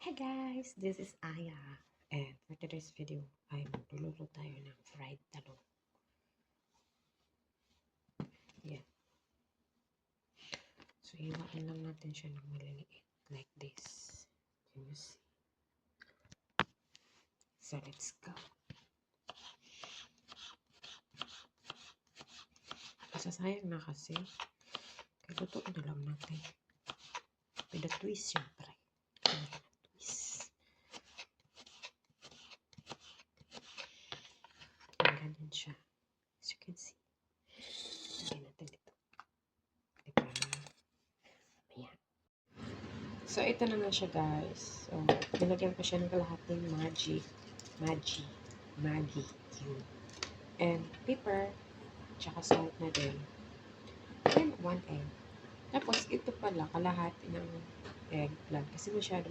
Hi guys, this is Aya, and for today's video ay magluluto tayo ng fried talong. Yan. So iwain lang natin siya ng maliliit like this. Can you see? So let's go. Masasayang na kasi. Kaya lutuin na lang natin. With a twist syempre. Twist. Ganyan siya. As you can see. Lagyan natin dito. Diba? Ayan. So, ito na nga siya guys. So, nilagyan ko siya ng kalahating Maggi cube. And pepper, tsaka salt na din. And 1 egg. Tapos, ito pala, kalahati ng eggplant. Kasi masyado